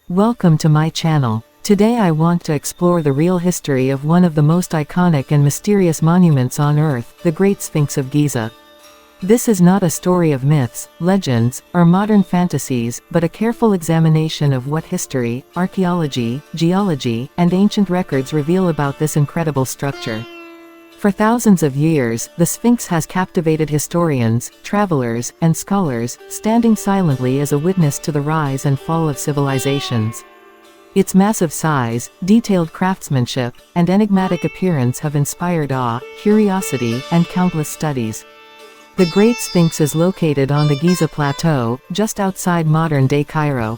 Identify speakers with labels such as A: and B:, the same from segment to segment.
A: Welcome to my channel. Today I want to explore the real history of one of the most iconic and mysterious monuments on Earth, the Great Sphinx of Giza. This is not a story of myths, legends, or modern fantasies, but a careful examination of what history, archaeology, geology, and ancient records reveal about this incredible structure. For thousands of years, the Sphinx has captivated historians, travelers, and scholars, standing silently as a witness to the rise and fall of civilizations. Its massive size, detailed craftsmanship, and enigmatic appearance have inspired awe, curiosity, and countless studies. The Great Sphinx is located on the Giza Plateau, just outside modern-day Cairo.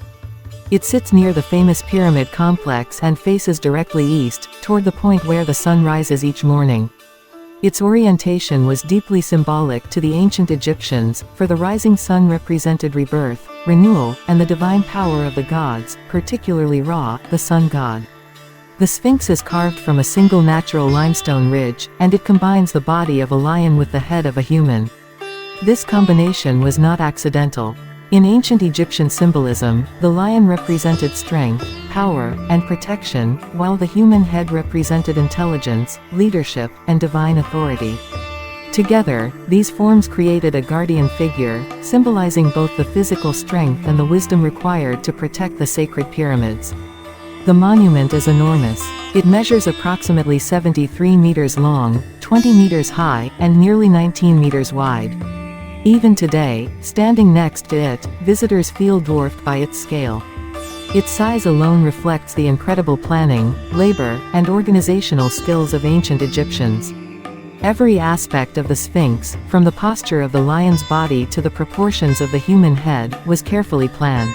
A: It sits near the famous pyramid complex and faces directly east, toward the point where the sun rises each morning. Its orientation was deeply symbolic to the ancient Egyptians, for the rising sun represented rebirth, renewal, and the divine power of the gods, particularly Ra, the sun god. The Sphinx is carved from a single natural limestone ridge, and it combines the body of a lion with the head of a human. This combination was not accidental. In ancient Egyptian symbolism, the lion represented strength, power, and protection, while the human head represented intelligence, leadership, and divine authority. Together, these forms created a guardian figure, symbolizing both the physical strength and the wisdom required to protect the sacred pyramids. The monument is enormous. It measures approximately 73 meters long, 20 meters high, and nearly 19 meters wide. Even today, standing next to it, visitors feel dwarfed by its scale. Its size alone reflects the incredible planning, labor, and organizational skills of ancient Egyptians. Every aspect of the Sphinx, from the posture of the lion's body to the proportions of the human head, was carefully planned.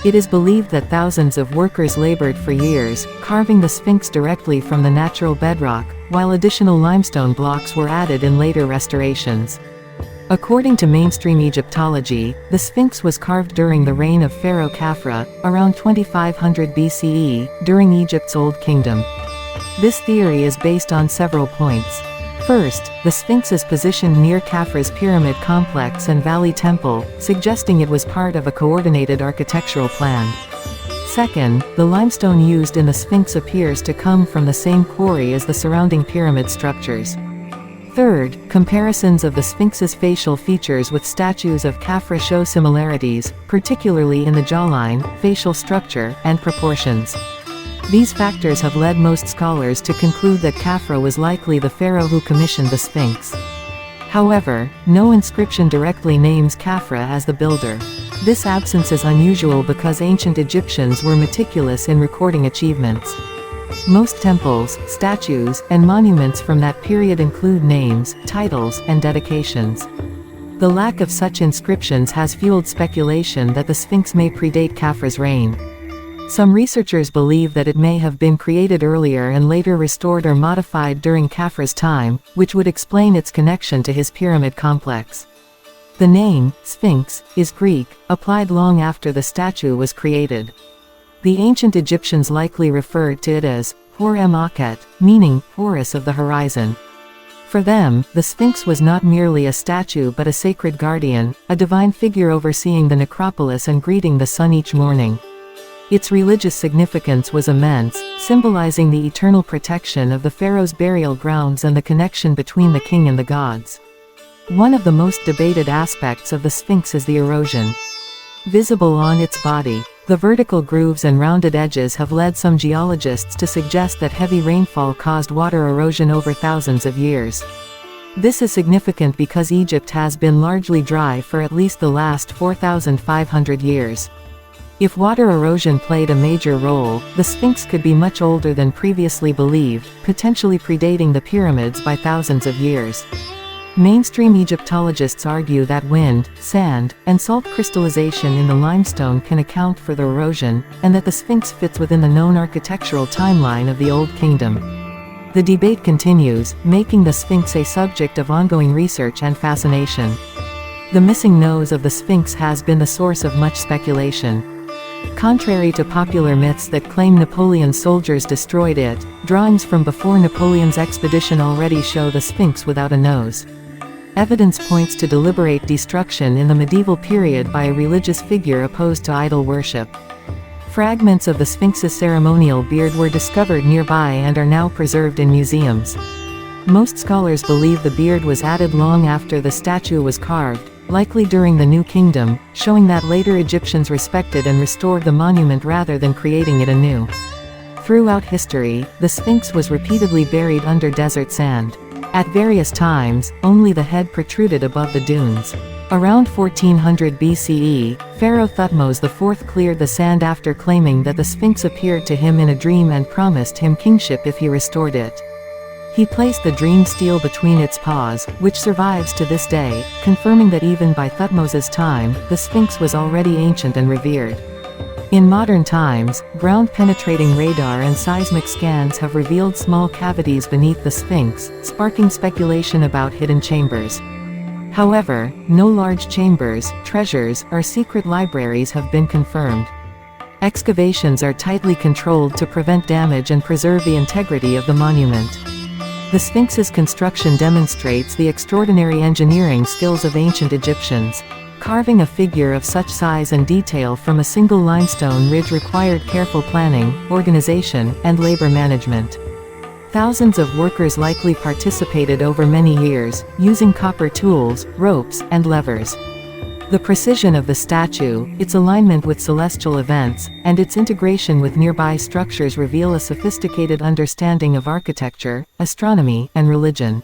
A: It is believed that thousands of workers labored for years, carving the Sphinx directly from the natural bedrock, while additional limestone blocks were added in later restorations. According to mainstream Egyptology, the Sphinx was carved during the reign of Pharaoh Khafre, around 2500 BCE, during Egypt's Old Kingdom. This theory is based on several points. First, the Sphinx is positioned near Khafre's pyramid complex and valley temple, suggesting it was part of a coordinated architectural plan. Second, the limestone used in the Sphinx appears to come from the same quarry as the surrounding pyramid structures. Third, comparisons of the Sphinx's facial features with statues of Khafre show similarities, particularly in the jawline, facial structure, and proportions. These factors have led most scholars to conclude that Khafre was likely the pharaoh who commissioned the Sphinx. However, no inscription directly names Khafre as the builder. This absence is unusual because ancient Egyptians were meticulous in recording achievements. Most temples, statues, and monuments from that period include names, titles, and dedications. The lack of such inscriptions has fueled speculation that the Sphinx may predate Khafre's reign. Some researchers believe that it may have been created earlier and later restored or modified during Khafre's time, which would explain its connection to his pyramid complex. The name, Sphinx, is Greek, applied long after the statue was created. The ancient Egyptians likely referred to it as Hor-em-Akhet, meaning Horus of the horizon. For them, the Sphinx was not merely a statue but a sacred guardian, a divine figure overseeing the necropolis and greeting the sun each morning. Its religious significance was immense, symbolizing the eternal protection of the pharaoh's burial grounds and the connection between the king and the gods. One of the most debated aspects of the Sphinx is the erosion. Visible on its body, the vertical grooves and rounded edges have led some geologists to suggest that heavy rainfall caused water erosion over thousands of years. This is significant because Egypt has been largely dry for at least the last 4,500 years. If water erosion played a major role, the Sphinx could be much older than previously believed, potentially predating the pyramids by thousands of years. Mainstream Egyptologists argue that wind, sand, and salt crystallization in the limestone can account for the erosion, and that the Sphinx fits within the known architectural timeline of the Old Kingdom. The debate continues, making the Sphinx a subject of ongoing research and fascination. The missing nose of the Sphinx has been the source of much speculation. Contrary to popular myths that claim Napoleon's soldiers destroyed it, drawings from before Napoleon's expedition already show the Sphinx without a nose. Evidence points to deliberate destruction in the medieval period by a religious figure opposed to idol worship. Fragments of the Sphinx's ceremonial beard were discovered nearby and are now preserved in museums. Most scholars believe the beard was added long after the statue was carved, likely during the New Kingdom, showing that later Egyptians respected and restored the monument rather than creating it anew. Throughout history, the Sphinx was repeatedly buried under desert sand. At various times, only the head protruded above the dunes. Around 1400 BCE, Pharaoh Thutmose IV cleared the sand after claiming that the Sphinx appeared to him in a dream and promised him kingship if he restored it. He placed the Dream Stele between its paws, which survives to this day, confirming that even by Thutmose's time, the Sphinx was already ancient and revered. In modern times, ground-penetrating radar and seismic scans have revealed small cavities beneath the Sphinx, sparking speculation about hidden chambers. However, no large chambers, treasures, or secret libraries have been confirmed. Excavations are tightly controlled to prevent damage and preserve the integrity of the monument. The Sphinx's construction demonstrates the extraordinary engineering skills of ancient Egyptians. Carving a figure of such size and detail from a single limestone ridge required careful planning, organization, and labor management. Thousands of workers likely participated over many years, using copper tools, ropes, and levers. The precision of the statue, its alignment with celestial events, and its integration with nearby structures reveal a sophisticated understanding of architecture, astronomy, and religion.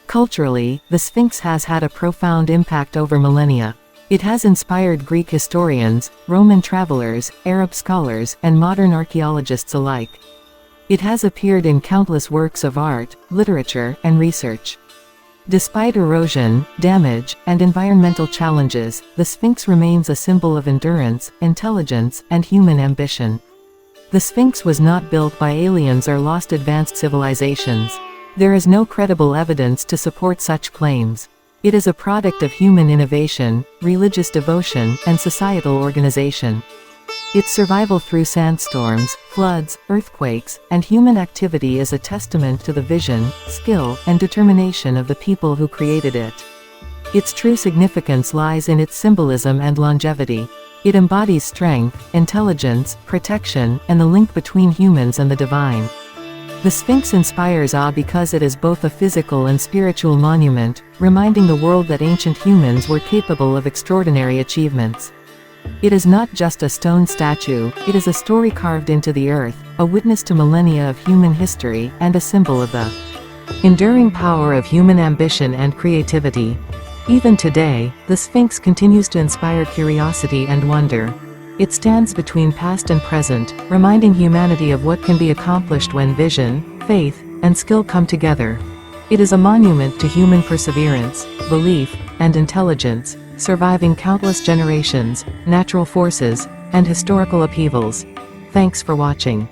A: Culturally, the Sphinx has had a profound impact over millennia. It has inspired Greek historians, Roman travelers, Arab scholars, and modern archaeologists alike. It has appeared in countless works of art, literature, and research. Despite erosion, damage, and environmental challenges, the Sphinx remains a symbol of endurance, intelligence, and human ambition. The Sphinx was not built by aliens or lost advanced civilizations. There is no credible evidence to support such claims. It is a product of human innovation, religious devotion, and societal organization. Its survival through sandstorms, floods, earthquakes, and human activity is a testament to the vision, skill, and determination of the people who created it. Its true significance lies in its symbolism and longevity. It embodies strength, intelligence, protection, and the link between humans and the divine. The Sphinx inspires awe because it is both a physical and spiritual monument, reminding the world that ancient humans were capable of extraordinary achievements. It is not just a stone statue, it is a story carved into the earth, a witness to millennia of human history, and a symbol of the enduring power of human ambition and creativity. Even today, the Sphinx continues to inspire curiosity and wonder. It stands between past and present, reminding humanity of what can be accomplished when vision, faith, and skill come together. It is a monument to human perseverance, belief, and intelligence, surviving countless generations, natural forces, and historical upheavals. Thanks for watching.